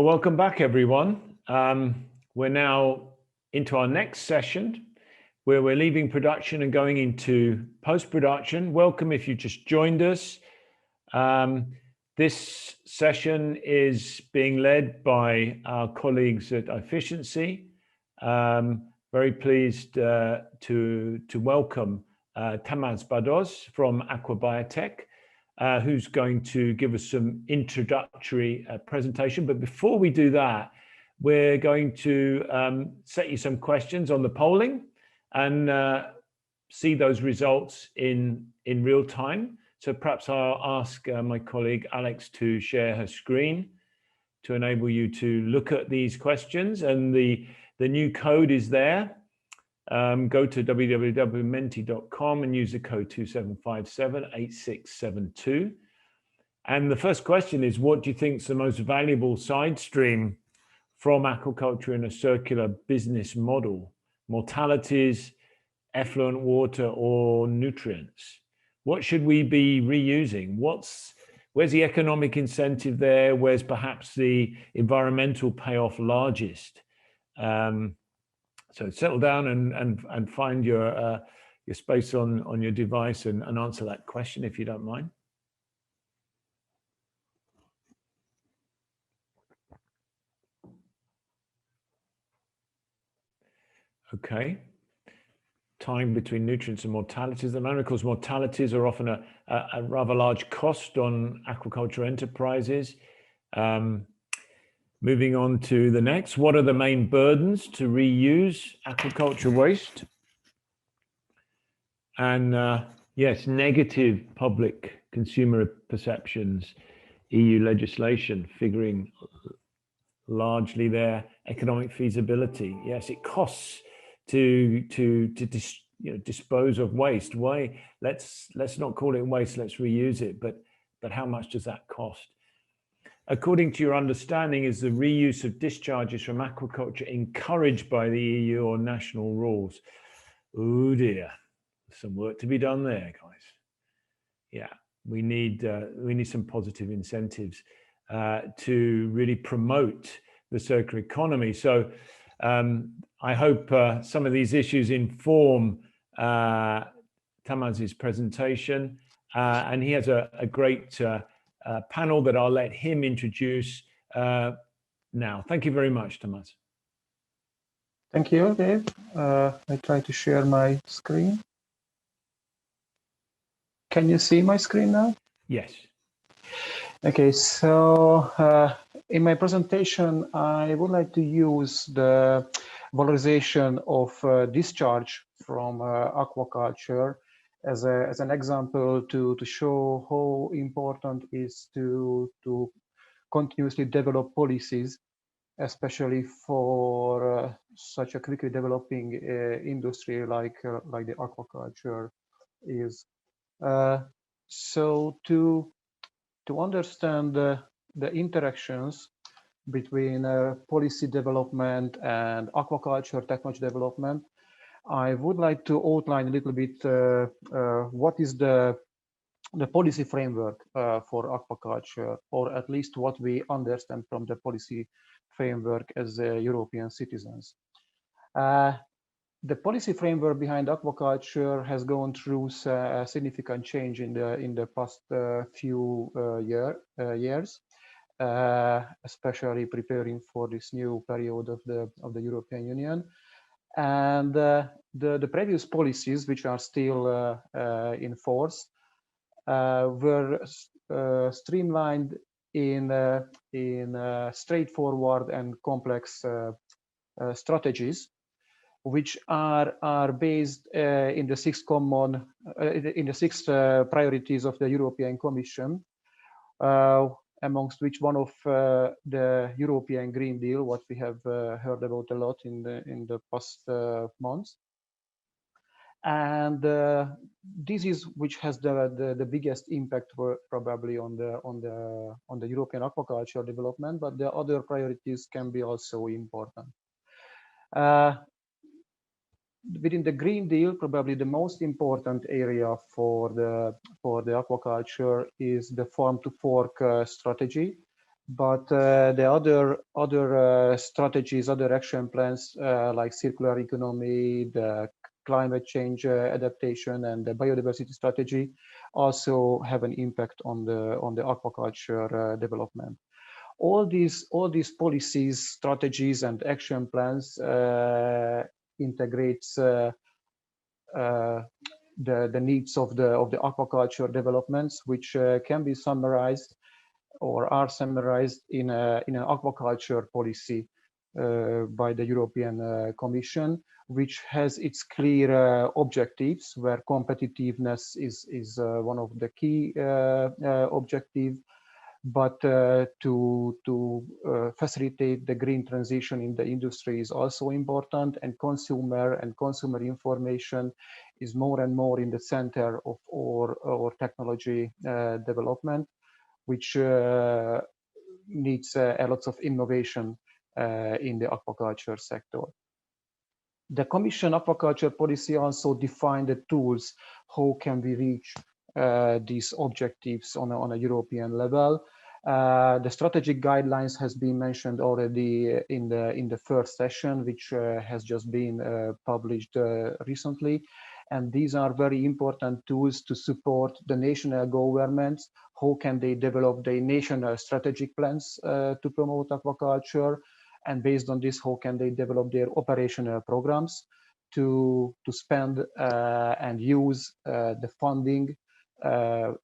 Well, welcome back, everyone. We're now into our next session where we're leaving production and going into post-production. Welcome if you just joined us. This session is being led by our colleagues at Efficiency. Very pleased to welcome Tamás Bados from Aquabiotech, who's going to give us some introductory presentation. But before we do that, we're going to set you some questions on the polling and see those results in real time. So perhaps I'll ask my colleague Alex to share her screen to enable you to look at these questions. And the new code is there. Go to www.menti.com and use the code 27578672. And the first question is, what do you think is the most valuable side stream from aquaculture in a circular business model? Mortalities, effluent water, or nutrients? What should we be reusing? Where's the economic incentive there? Where's perhaps the environmental payoff largest? So settle down and find your space on your device and answer that question if you don't mind. Okay. Time between nutrients and mortalities. The moment, of course, mortalities are often a rather large cost on aquaculture enterprises. Moving on to the next, what are the main burdens to reuse aquaculture waste? And yes, negative public consumer perceptions, EU legislation figuring largely their economic feasibility. Yes, it costs to dispose of waste. Why? Let's not call it waste, let's reuse it, but how much does that cost? According to your understanding, is the reuse of discharges from aquaculture encouraged by the EU or national rules? Oh dear, some work to be done there, guys. Yeah, we need some positive incentives to really promote the circular economy. So I hope some of these issues inform Tamás's presentation, and he has a great panel that I'll let him introduce now. Thank you very much, Tamás. Thank you, Dave. I try to share my screen. Can you see my screen now? Yes. Okay, so in my presentation, I would like to use the valorization of discharge from aquaculture as an example to show how important it is to continuously develop policies, especially for such a quickly developing industry like the aquaculture is. So to understand the interactions between policy development and aquaculture technology development, I would like to outline a little bit what is the policy framework for aquaculture, or at least what we understand from the policy framework as European citizens. The policy framework behind aquaculture has gone through a significant change in the past few years, especially preparing for this new period of the European Union. And the previous policies, which are still in force, were streamlined in straightforward and complex strategies, which are based in the six priorities of the European Commission, amongst which one of the European Green Deal, what we have heard about a lot in the past months. And this is which has the biggest impact probably on the European aquaculture development, but the other priorities can be also important. Within the Green Deal, probably the most important area for the aquaculture is the farm to fork strategy, But the other strategies, other action plans like circular economy, the climate change adaptation, and the biodiversity strategy also have an impact on the aquaculture development. All these policies, strategies, and action plans integrates the needs of the aquaculture developments, which can be summarized or are summarized in an aquaculture policy by the European Commission, which has its clear objectives, where competitiveness is one of the key objectives. But to facilitate the green transition in the industry is also important, and consumer information is more and more in the center of our technology development, which needs a lot of innovation in the aquaculture sector. The Commission aquaculture policy also defined the tools how can we reach these objectives on a European level. The strategic guidelines has been mentioned already in the first session, which has just been published recently. And these are very important tools to support the national governments. How can they develop their national strategic plans to promote aquaculture? And based on this, how can they develop their operational programs to spend and use the funding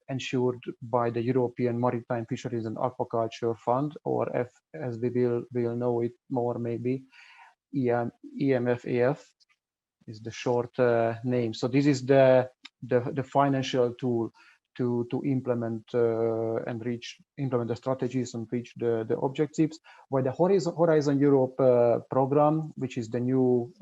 ensured by the European Maritime Fisheries and Aquaculture Fund, or as we will know it more maybe, EMFAF is the short name. So this is the financial tool to implement and implement the strategies and reach the objectives. While the Horizon Europe program, which is the new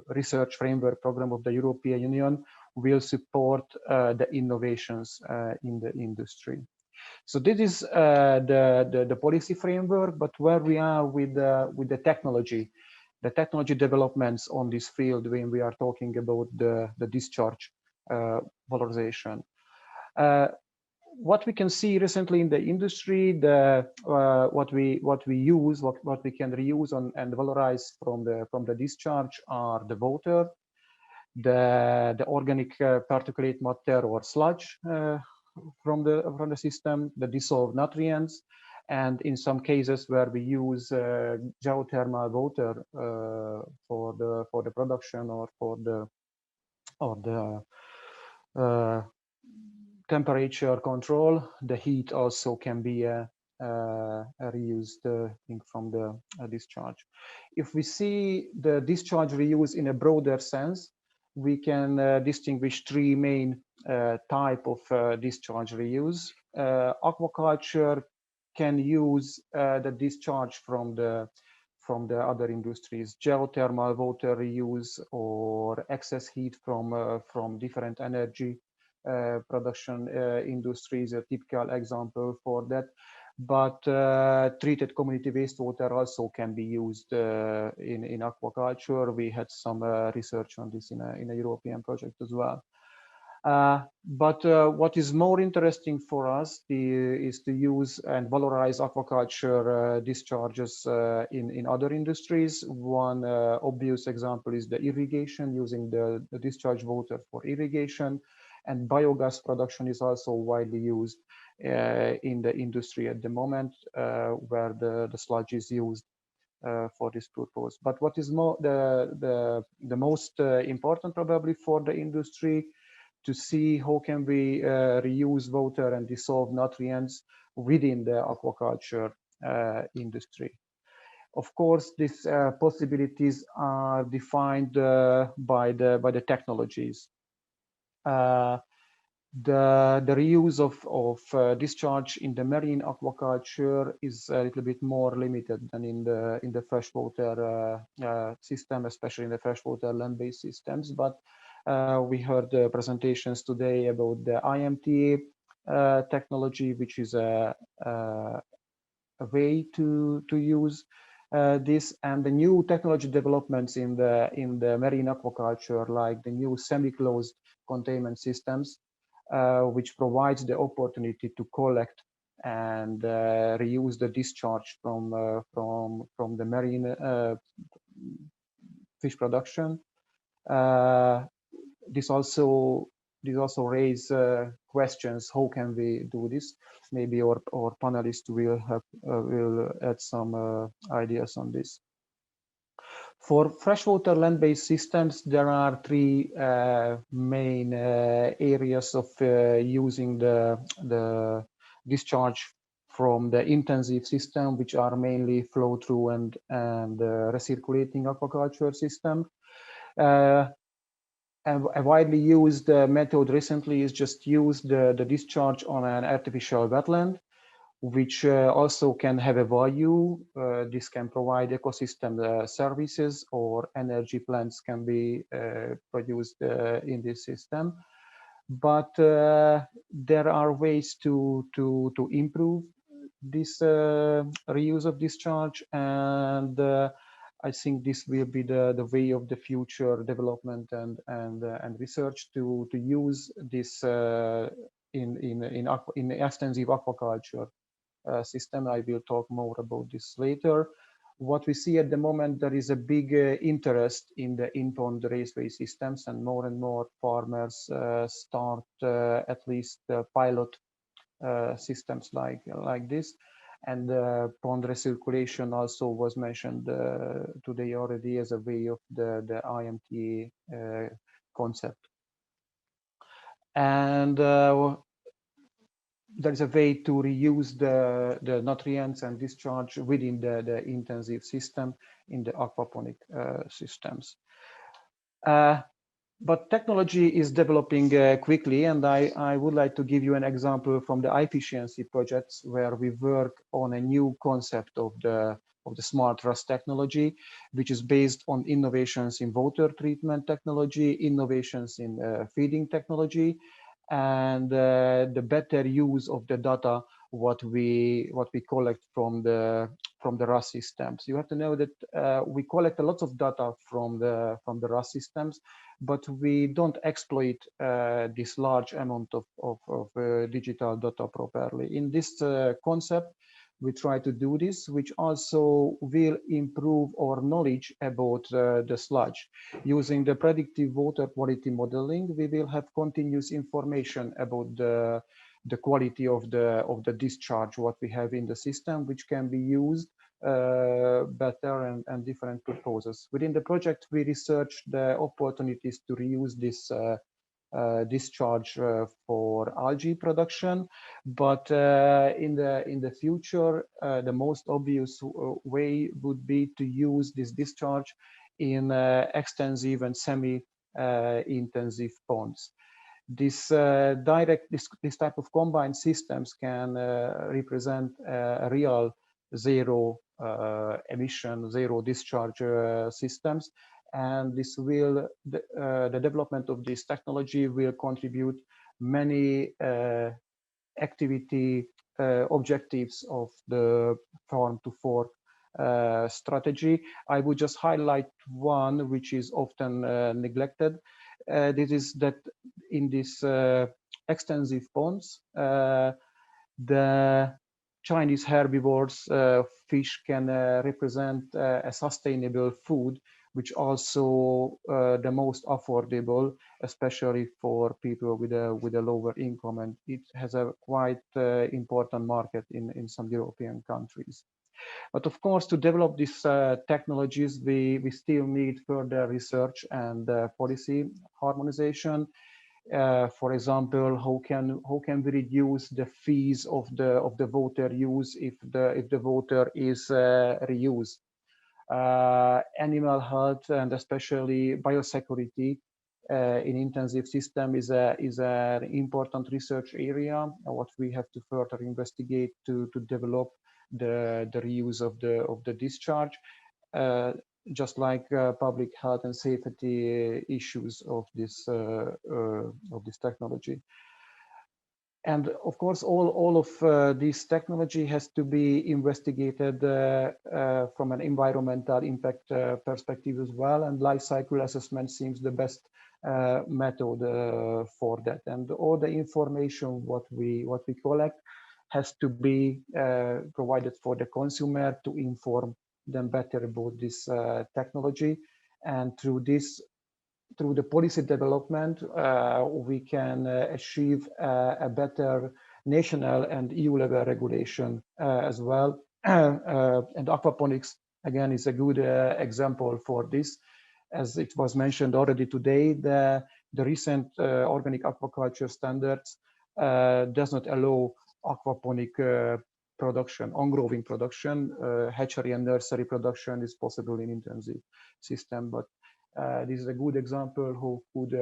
research framework program of the European Union, will support the innovations in the industry. So this is the policy framework, but where we are with the technology developments on this field when we are talking about the discharge valorization. What we can see recently in the industry, what we can reuse and valorize from the discharge are the water, the organic particulate matter or sludge from the system, the dissolved nutrients, and in some cases where we use geothermal water for the production or for the temperature control, the heat also can be reused from the discharge. If we see the discharge reuse in a broader sense, we can distinguish three main type of discharge reuse. Aquaculture can use the discharge from the other industries, geothermal water reuse or excess heat from different energy production industries, a typical example for that. But treated community wastewater also can be used in aquaculture. We had some research on this in a European project as well. But what is more interesting for us is to use and valorize aquaculture discharges in other industries. One obvious example is the irrigation, using the discharge water for irrigation, and biogas production is also widely used in the industry at the moment, where the sludge is used for this purpose. But what is the most important probably for the industry, to see how can we reuse water and dissolve nutrients within the aquaculture industry. Of course, these possibilities are defined by the technologies. The reuse of discharge in the marine aquaculture is a little bit more limited than in the freshwater system, especially in the freshwater land-based systems. But we heard presentations today about the IMTA technology, which is a way to use this, and the new technology developments in the marine aquaculture, like the new semi-closed containment systems, which provides the opportunity to collect and reuse the discharge from the marine fish production. This also raise questions. How can we do this? Maybe our panelists will add some ideas on this. For freshwater land-based systems, there are three main areas of using the discharge from the intensive system, which are mainly flow-through and recirculating aquaculture system. And a widely used method recently is just use the discharge on an artificial wetland, which also can have a value. This can provide ecosystem services, or energy plants can be produced in this system. But there are ways to improve this reuse of discharge, and I think this will be the way of the future development and research to use this in extensive aquaculture system. I will talk more about this later. What we see at the moment, there is a big interest in the in-pond raceway systems, and more farmers start at least pilot systems like this. And pond recirculation also was mentioned today already as a way of the IMT concept. And there is a way to reuse the nutrients and discharge within the intensive system in the aquaponic systems. But technology is developing quickly, and I would like to give you an example from the efficiency projects, where we work on a new concept of the smart RAS technology, which is based on innovations in water treatment technology, innovations in feeding technology, and the better use of the data what we collect from the RAS systems. You have to know that we collect a lot of data from the RAS systems, but we don't exploit this large amount of digital data properly. In this concept, we try to do this, which also will improve our knowledge about the sludge. Using the predictive water quality modeling, we will have continuous information about the quality of the discharge what we have in the system, which can be used better and different purposes. Within the project, we research the opportunities to reuse this discharge for algae production, but in the future, the most obvious way would be to use this discharge in extensive and semi-intensive ponds. This type of combined systems can represent a real zero emission, zero discharge systems, and this will the development of this technology will contribute many activity objectives of the farm to fork strategy. I would just highlight one which is often neglected. This is that in this extensive ponds, the Chinese herbivores fish can represent a sustainable food, which also the most affordable, especially for people with a lower income, and it has a quite important market in some European countries. But of course, to develop these technologies, we still need further research and policy harmonization. For example, how can we reduce the fees of the water use if the water is reused? Animal health and especially biosecurity in intensive system is an important research area. What we have to further investigate to develop the reuse of the discharge, just like public health and safety issues of this technology. And of course, all of this technology has to be investigated from an environmental impact perspective as well. And life cycle assessment seems the best method for that. And all the information what we collect has to be provided for the consumer to inform them better about this technology. And through the policy development, we can achieve a better national and EU level regulation as well. And aquaponics, again, is a good example for this. As it was mentioned already today, the recent organic aquaculture standards does not allow aquaponic production, on-growing production. Hatchery and nursery production is possible in intensive system, but this is a good example how could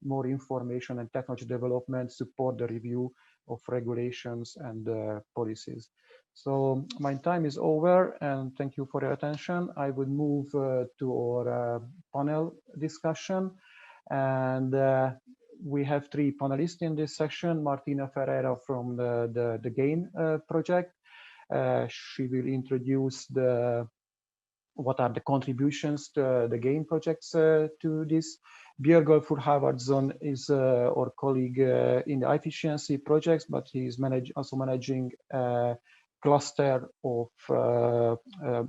more information and technology development support the review of regulations and policies. So my time is over, and thank you for your attention. I would move to our panel discussion, and we have three panelists in this section. Martina Ferreira from the GAIN project. She will introduce what are the contributions to the GAIN projects to this. Björgolfur Harvardsson is our colleague in the efficiency projects, but he is also managing a cluster of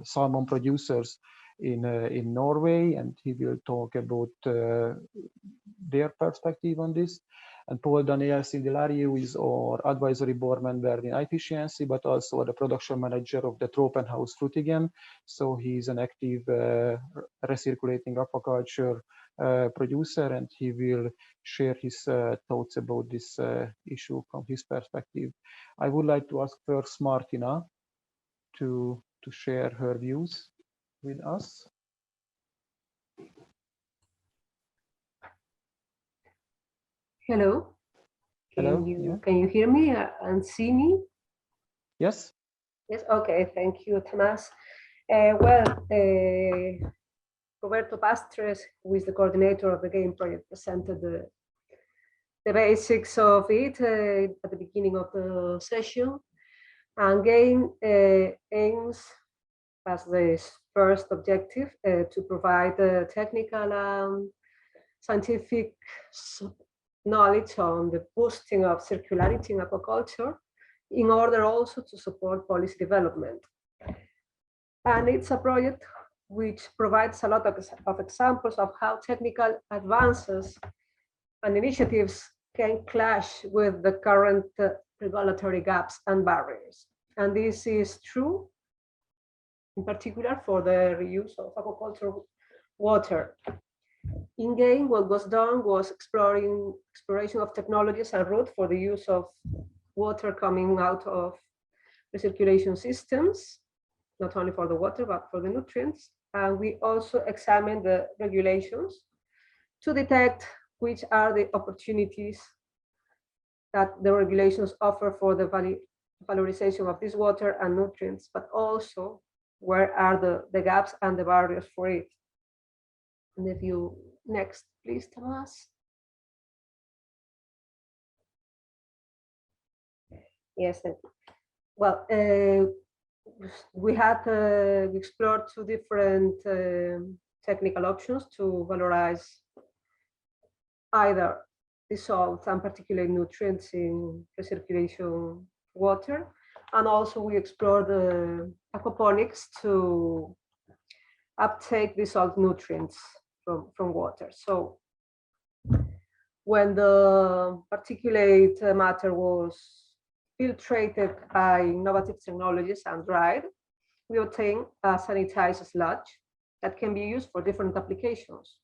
salmon producers in Norway, and he will talk about their perspective on this. And Paul Daniel Sindilariu is our advisory board member in efficiency, but also the production manager of the Tropenhaus Frutigen. So he's an active recirculating aquaculture producer, and he will share his thoughts about this issue from his perspective. I would like to ask first Martina to share her views with us. Hello. Hello. Can you hear me and see me? Yes. Yes. Okay. Thank you, Tomás. Roberto Pastres, who is the coordinator of the GAIN project, presented the basics of it at the beginning of the session. And GAIN aims as the first objective to provide technical and scientific knowledge on the boosting of circularity in aquaculture in order also to support policy development. And it's a project which provides a lot of examples of how technical advances and initiatives can clash with the current regulatory gaps and barriers. And this is true in particular for the reuse of aquaculture water. In GAIN, what was done was exploration of technologies and routes for the use of water coming out of recirculation systems, not only for the water, but for the nutrients. And we also examined the regulations to detect which are the opportunities that the regulations offer for the valorization of this water and nutrients, but also where are the gaps and the barriers for it. And if you next, please, Tomás. Yes. Well, we had explored two different technical options to valorize either dissolved and particulate nutrients in recirculation water, and also we explored aquaponics to uptake dissolved nutrients from water. So when the particulate matter was filtrated by innovative technologies and dried, we obtain a sanitized sludge that can be used for different applications.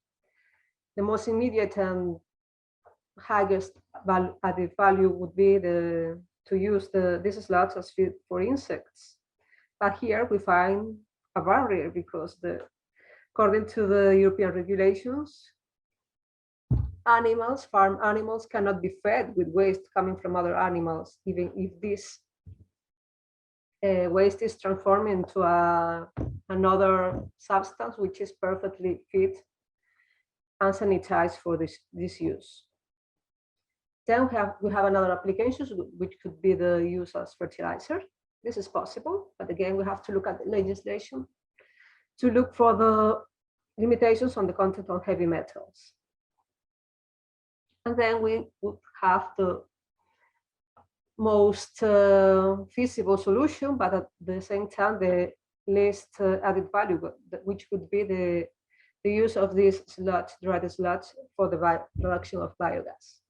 The most immediate and highest added value would be to use this sludge as feed for insects. But here we find a barrier because according to the European regulations, farm animals cannot be fed with waste coming from other animals, even if this waste is transformed into another substance which is perfectly fit and sanitized for this use. Then we have another application which could be the use as fertilizer. This is possible, but again we have to look at the legislation to look for the limitations on the content of heavy metals. And then we would have the most feasible solution, but at the same time, the least added value, which would be the use of this sludge, dried sludge, for the production of biogas.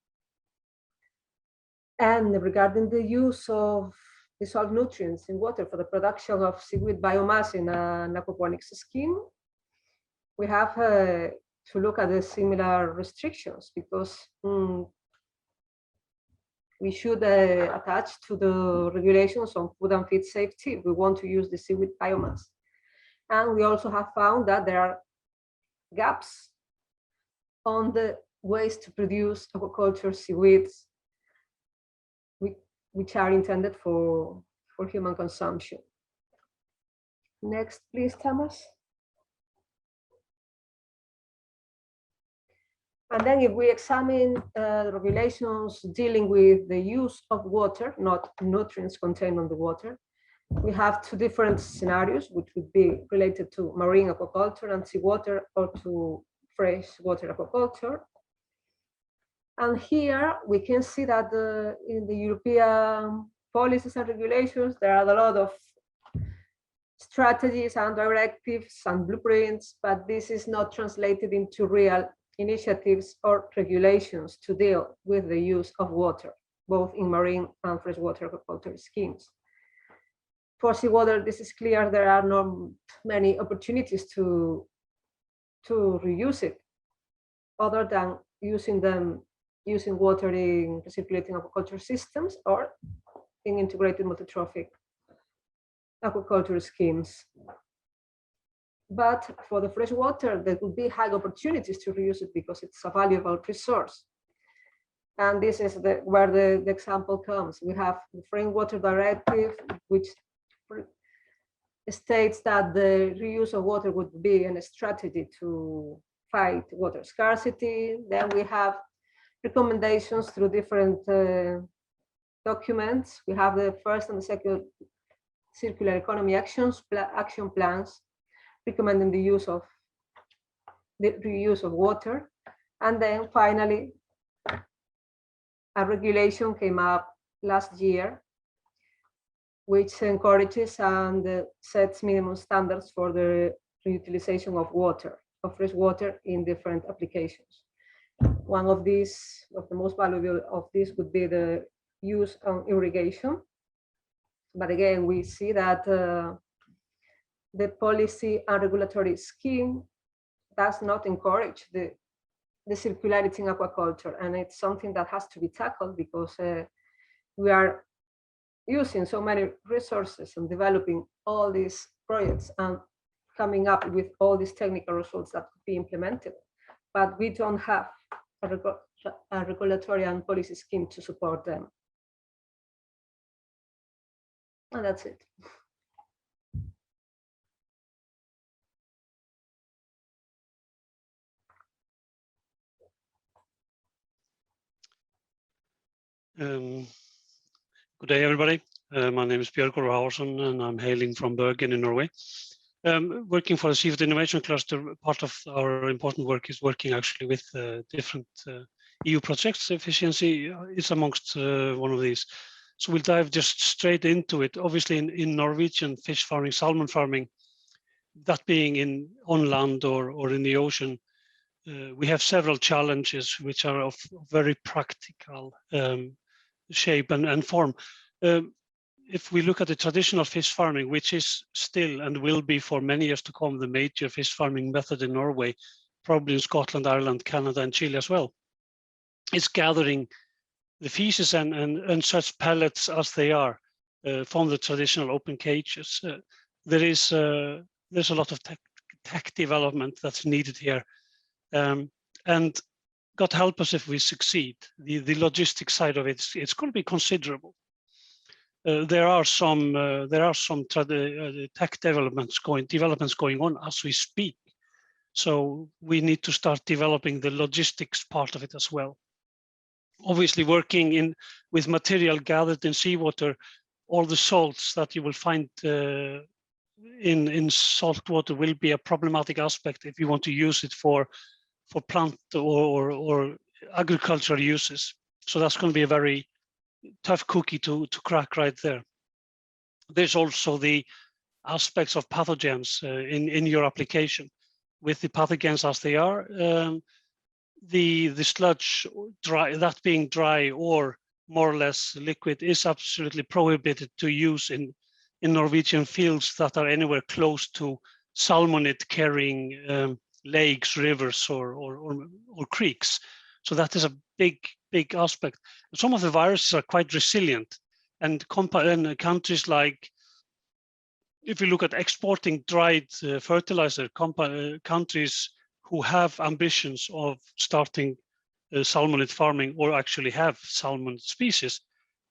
And regarding the use of dissolved nutrients in water for the production of seaweed biomass in an aquaponics scheme, we have to look at the similar restrictions, because we should attach to the regulations on food and feed safety if we want to use the seaweed biomass. And we also have found that there are gaps on the ways to produce aquaculture seaweeds, which are intended for human consumption. Next, please, Thomas. And then if we examine the regulations dealing with the use of water, not nutrients contained on the water, we have two different scenarios, which would be related to marine aquaculture and seawater, or to freshwater aquaculture. And here we can see that in the European policies and regulations, there are a lot of strategies and directives and blueprints, but this is not translated into real initiatives or regulations to deal with the use of water, both in marine and freshwater aquaculture schemes. For seawater, this is clear. There are not many opportunities to reuse it, other than using water in recirculating aquaculture systems or in integrated multi-trophic aquaculture schemes. But for the freshwater, there would be high opportunities to reuse it because it's a valuable resource. And this is where the example comes. We have the Framewater Directive, which states that the reuse of water would be a strategy to fight water scarcity. Then we have recommendations through different documents. We have the first and the second circular economy action plans, recommending the reuse of water. And then finally, a regulation came up last year, which encourages and sets minimum standards for the reutilization of water, of fresh water in different applications. One of the most valuable of these would be the use on irrigation. But again, we see that the policy and regulatory scheme does not encourage the circularity in aquaculture, and it's something that has to be tackled because we are using so many resources and developing all these projects and coming up with all these technical results that could be implemented, but we don't have a regulatory and policy scheme to support them. And that's it. Good day, everybody. My name is Björgur Haursson, and I'm hailing from Bergen in Norway. Working for the Seafood Innovation Cluster, part of our important work is working actually with different EU projects. Efficiency is amongst one of these. So we'll dive just straight into it. Obviously, in Norwegian fish farming, salmon farming, that being on land or in the ocean, we have several challenges which are of very practical shape and form. If we look at the traditional fish farming, which is still and will be for many years to come the major fish farming method in Norway, probably in Scotland, Ireland, Canada, and Chile as well, is gathering the feces and such pellets as they are from the traditional open cages. There's a lot of tech development that's needed here, and God help us if we succeed. The logistics side of it, it's going to be considerable. There are some tech developments going on as we speak. So we need to start developing the logistics part of it as well. Obviously, working with material gathered in seawater, all the salts that you will find in salt water will be a problematic aspect if you want to use it for plant or agricultural uses. So that's going to be a very tough cookie to crack right there. There's also the aspects of pathogens in your application. With the pathogens as they are, the sludge, that being dry or more or less liquid, is absolutely prohibited to use in Norwegian fields that are anywhere close to salmonid carrying lakes, rivers, or creeks. So that is a big aspect. Some of the viruses are quite resilient, and countries like, if you look at exporting dried fertilizer, countries who have ambitions of starting salmonid farming or actually have salmon species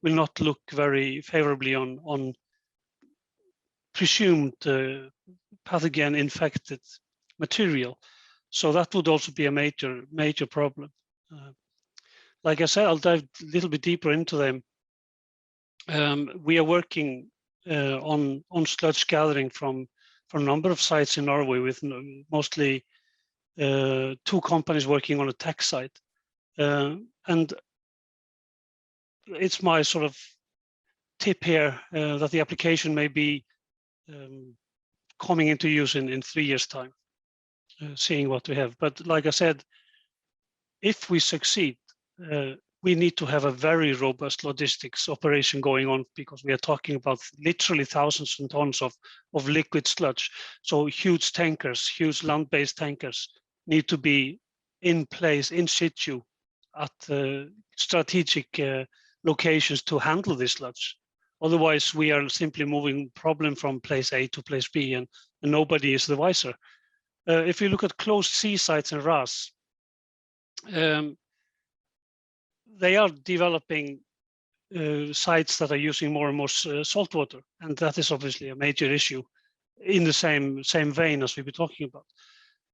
will not look very favorably on presumed pathogen infected material. So that would also be a major problem. Like I said, I'll dive a little bit deeper into them. We are working on sludge gathering from a number of sites in Norway, with mostly 2 companies working on a tech site. And it's my sort of tip here that the application may be coming into use in 3 years' time, seeing what we have. But like I said, if we succeed, we need to have a very robust logistics operation going on, because we are talking about literally thousands of tons of liquid sludge. So huge tankers, huge land-based tankers need to be in place, in situ, at strategic locations to handle this sludge. Otherwise, we are simply moving problem from place A to place B, and nobody is the wiser. If you look at closed sea sites in RAS, they are developing sites that are using more and more salt water, and that is obviously a major issue in the same vein as we've been talking about.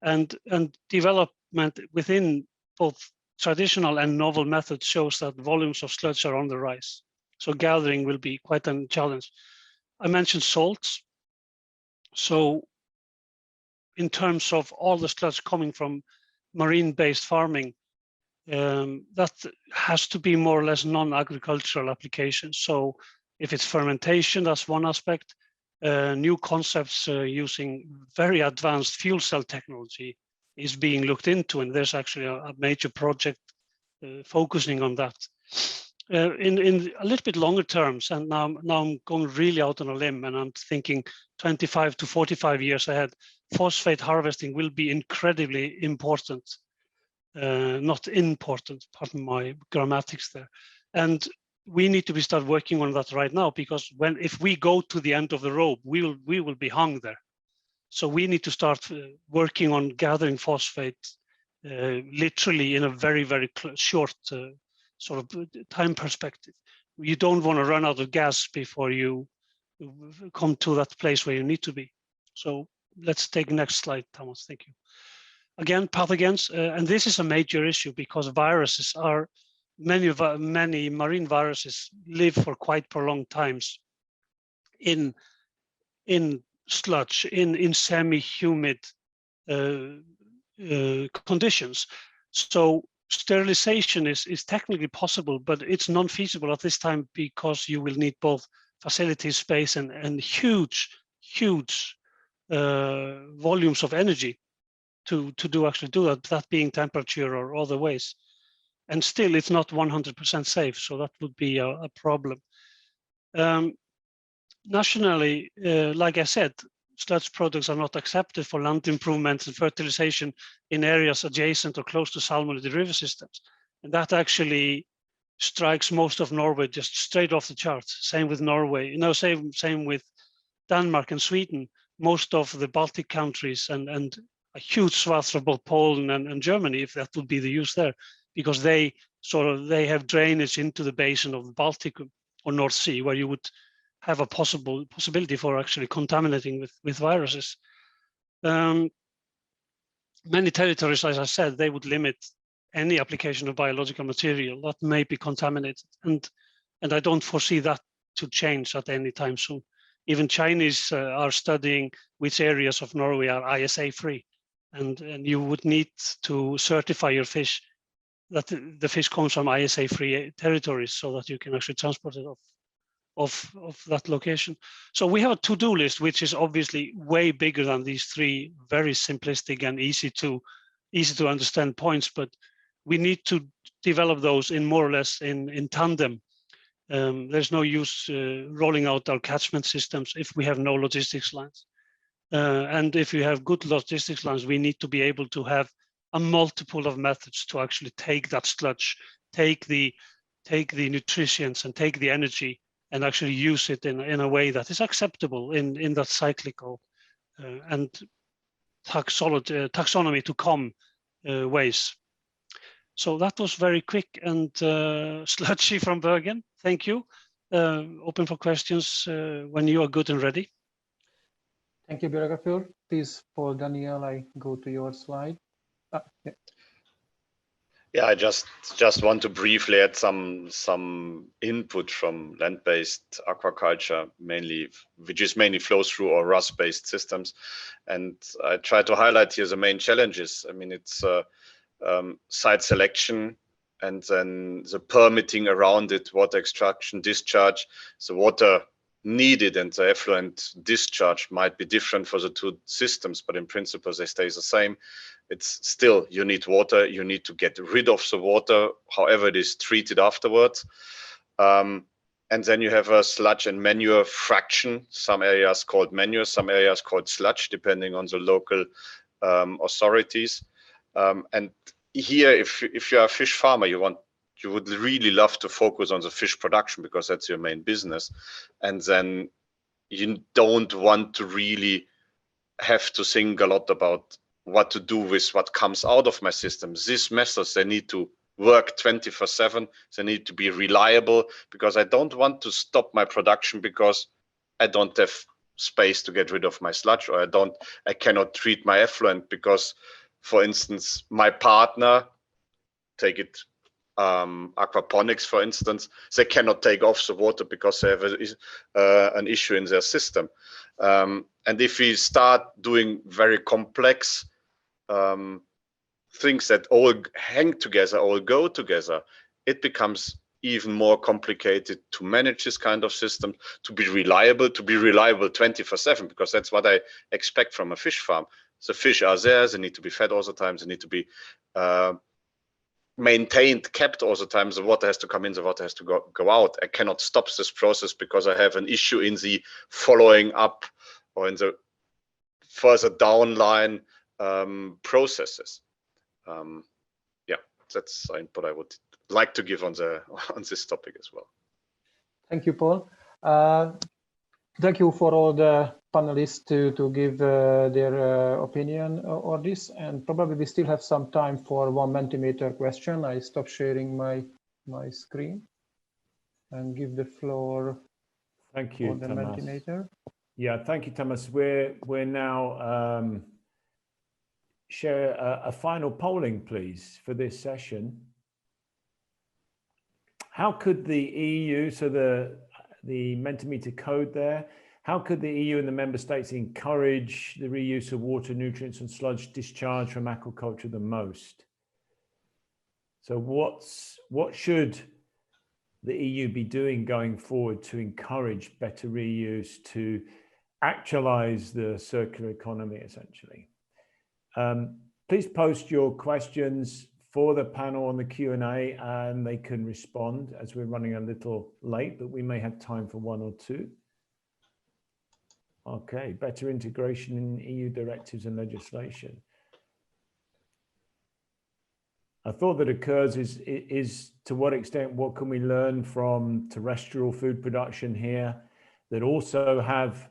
And development within both traditional and novel methods shows that volumes of sludge are on the rise. So gathering will be quite a challenge. I mentioned salts. So in terms of all the sludge coming from marine-based farming, that has to be more or less non-agricultural applications. So if it's fermentation, that's one aspect. New concepts using very advanced fuel cell technology is being looked into, and there's actually a major project focusing on that. In a little bit longer terms, and now I'm going really out on a limb, and I'm thinking 25 to 45 years ahead, phosphate harvesting will be incredibly important. Not important, pardon my grammatics there. And we need to start working on that right now, because if we go to the end of the rope, we will be hung there. So we need to start working on gathering phosphate literally in a very, very short sort of time perspective. You don't want to run out of gas before you come to that place where you need to be. So let's take the next slide, Thomas. Thank you. Again, pathogens, and this is a major issue, because viruses are, many marine viruses live for quite prolonged times in sludge, in semi-humid conditions. So sterilization is technically possible, but it's non-feasible at this time, because you will need both facility space and huge volumes of energy to actually do that being temperature or other ways. And still, it's not 100% safe, so that would be a problem. Nationally, like I said, sludge products are not accepted for land improvements and fertilization in areas adjacent or close to salmonid river systems. And that actually strikes most of Norway just straight off the charts. Same with Norway, same with Denmark and Sweden, most of the Baltic countries, and a huge swath of both Poland and Germany, if that would be the use there, because they have drainage into the basin of the Baltic or North Sea, where you would have a possibility for actually contaminating with viruses. Many territories, as I said, they would limit any application of biological material that may be contaminated, and I don't foresee that to change at any time soon. Even Chinese are studying which areas of Norway are ISA free, and you would need to certify your fish that the fish comes from ISA-free territories, so that you can actually transport it off that location. So we have a to-do list, which is obviously way bigger than these three very simplistic and easy to understand points, but we need to develop those in more or less in tandem. There's no use rolling out our catchment systems if we have no logistics lines. And if you have good logistics lines, we need to be able to have a multiple of methods to actually take that sludge, take the nutrients and take the energy and actually use it in a way that is acceptable in that cyclical and taxonomy to come ways. So that was very quick and sludgy from Bergen. Thank you. Open for questions when you are good and ready. Thank you, Björgafur. Please, for Daniel, I go to your slide. Yeah. Yeah, I just want to briefly add some input from land-based aquaculture, which mainly flows through or RAS-based systems, and I try to highlight here the main challenges. I mean, it's site selection, and then the permitting around it, water extraction, discharge, the water needed and the effluent discharge might be different for the two systems, but in principle they stay the same. It's still, you need water, you need to get rid of the water, however it is treated afterwards. And then you have a sludge and manure fraction, some areas called manure, some areas called sludge, depending on the local authorities. And here, if you're a fish farmer, you would really love to focus on the fish production because that's your main business. And then you don't want to really have to think a lot about what to do with what comes out of my system. These methods, they need to work 24/7. They need to be reliable, because I don't want to stop my production because I don't have space to get rid of my sludge, or I cannot treat my effluent because, for instance, my partner, take it aquaponics, for instance, they cannot take off the water because they have an issue in their system. And if we start doing very complex things that all hang together, all go together, it becomes even more complicated to manage this kind of system, to be reliable 24/7, because that's what I expect from a fish farm. The fish are there, they need to be fed all the time, they need to be maintained, kept all the time. The water has to come in, the water has to go out. I cannot stop this process because I have an issue in the following up or in the further downline processes. Yeah, that's input I would like to give on this topic as well. Thank you, Paul. Thank you for all the panelists to give their opinion on this, and probably we still have some time for one Mentimeter question. I stop sharing my screen and give the floor. Thank you, for the Thomas. Mentimeter. Yeah, thank you, Thomas. We're now share a final polling, please, for this session. How could the EU, so the Mentimeter code there, how could the EU and the member states encourage the reuse of water, nutrients and sludge discharge from aquaculture the most? So what should the EU be doing going forward to encourage better reuse, to actualize the circular economy, essentially? Please post your questions for the panel on the Q&A, and they can respond, as we're running a little late, but we may have time for one or two. Okay, better integration in EU directives and legislation. A thought that occurs is to what extent, what can we learn from terrestrial food production here that also have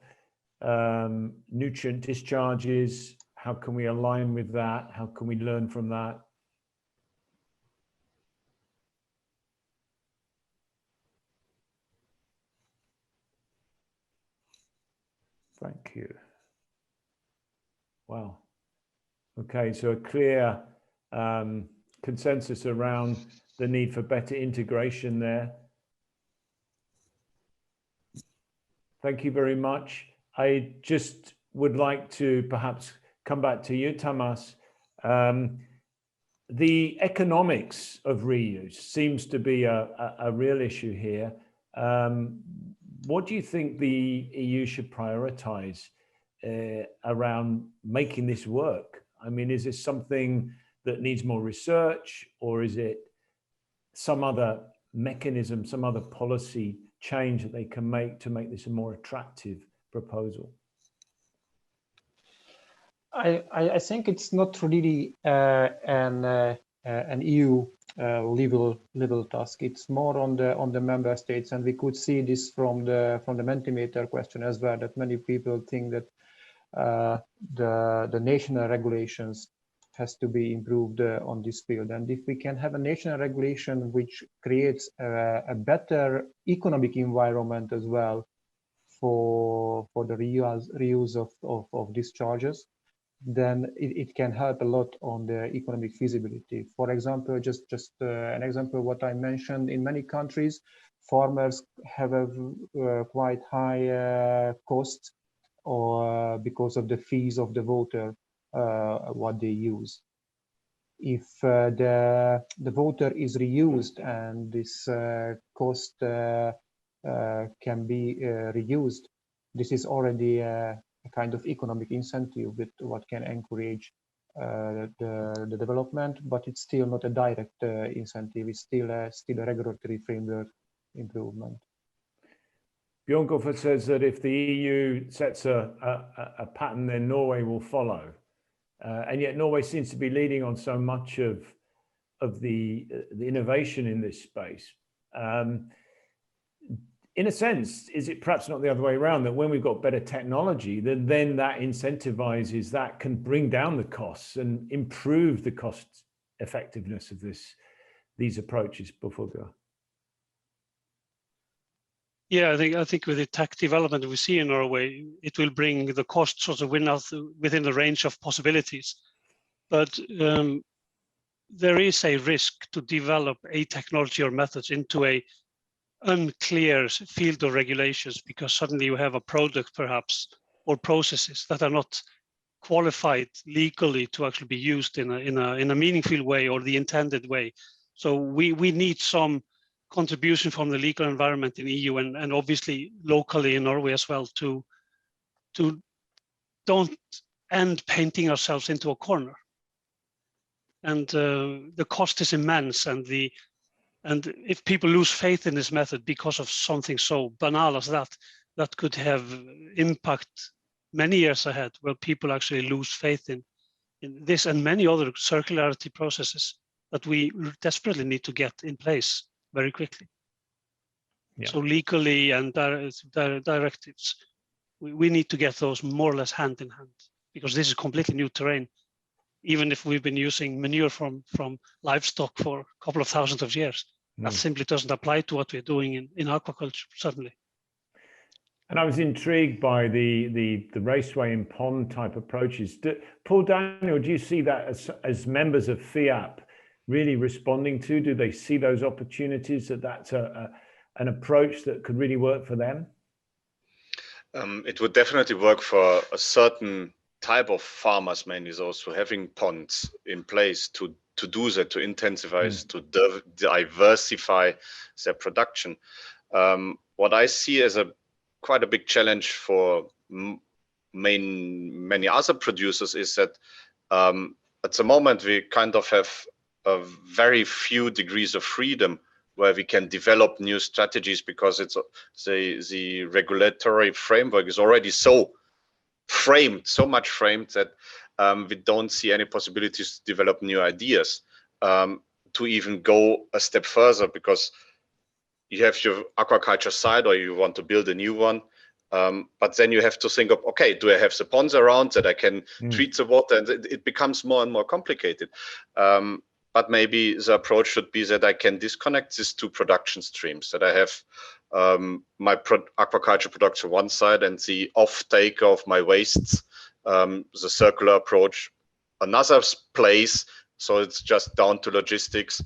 nutrient discharges? How can we align with that? How can we learn from that? Thank you. Wow. Okay, so a clear consensus around the need for better integration there. Thank you very much. I just would like to perhaps come back to you, Thomas. the economics of reuse seems to be a real issue here. What do you think the EU should prioritize around making this work? I mean, is this something that needs more research, or is it some other mechanism, some other policy change that they can make to make this a more attractive proposal? I think it's not really an EU level task. It's more on the member states, and we could see this from the Mentimeter question as well. That many people think that the national regulations has to be improved on this field. And if we can have a national regulation which creates a better economic environment as well for the reuse of discharges, then it can help a lot on the economic feasibility. For example, just an example what I mentioned, in many countries, farmers have a quite high cost or because of the fees of the water what they use. If the water is reused and this cost can be reused, this is already a kind of economic incentive with what can encourage the development, but it's still not a direct incentive. It's still a regulatory framework improvement. Björnkoffer says that if the EU sets a pattern, then Norway will follow. And yet Norway seems to be leading on so much of the innovation in this space. In a sense, is it perhaps not the other way around, that when we've got better technology, then that incentivizes, that can bring down the costs and improve the cost effectiveness of these approaches? Before Yeah, I think with the tech development we see in Norway, it will bring the cost sort of within the range of possibilities. But there is a risk to develop a technology or methods into a unclear field of regulations, because suddenly you have a product perhaps or processes that are not qualified legally to actually be used in a meaningful way or the intended way. So we need some contribution from the legal environment in EU and obviously locally in Norway as well to don't end painting ourselves into a corner. And the cost is immense, and if people lose faith in this method because of something so banal as that could have impact many years ahead, where people actually lose faith in this and many other circularity processes that we desperately need to get in place very quickly. Yeah. So legally and directives, we need to get those more or less hand in hand, because this is completely new terrain. Even if we've been using manure from livestock for a couple of thousands of years, that simply doesn't apply to what we're doing in aquaculture, certainly. And I was intrigued by the raceway and pond type approaches. Paul Daniel, do you see that as members of FIAP really responding to? Do they see those opportunities, that's an approach that could really work for them? It would definitely work for a certain type of farmers, mainly those who having ponds in place to do that, to intensify, to diversify their production. What I see as quite a big challenge for many other producers is that at the moment we kind of have a very few degrees of freedom where we can develop new strategies, because it's the regulatory framework is already so much framed that we don't see any possibilities to develop new ideas, to even go a step further, because you have your aquaculture side or you want to build a new one, but then you have to think of, okay, do I have the ponds around that I can treat the water? And it becomes more and more complicated. But maybe the approach should be that I can disconnect these two production streams, that I have my aquaculture production one side and the off-take of my wastes, the circular approach another place. So it's just down to logistics,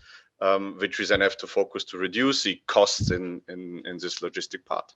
which we then have to focus to reduce the costs in this logistic part.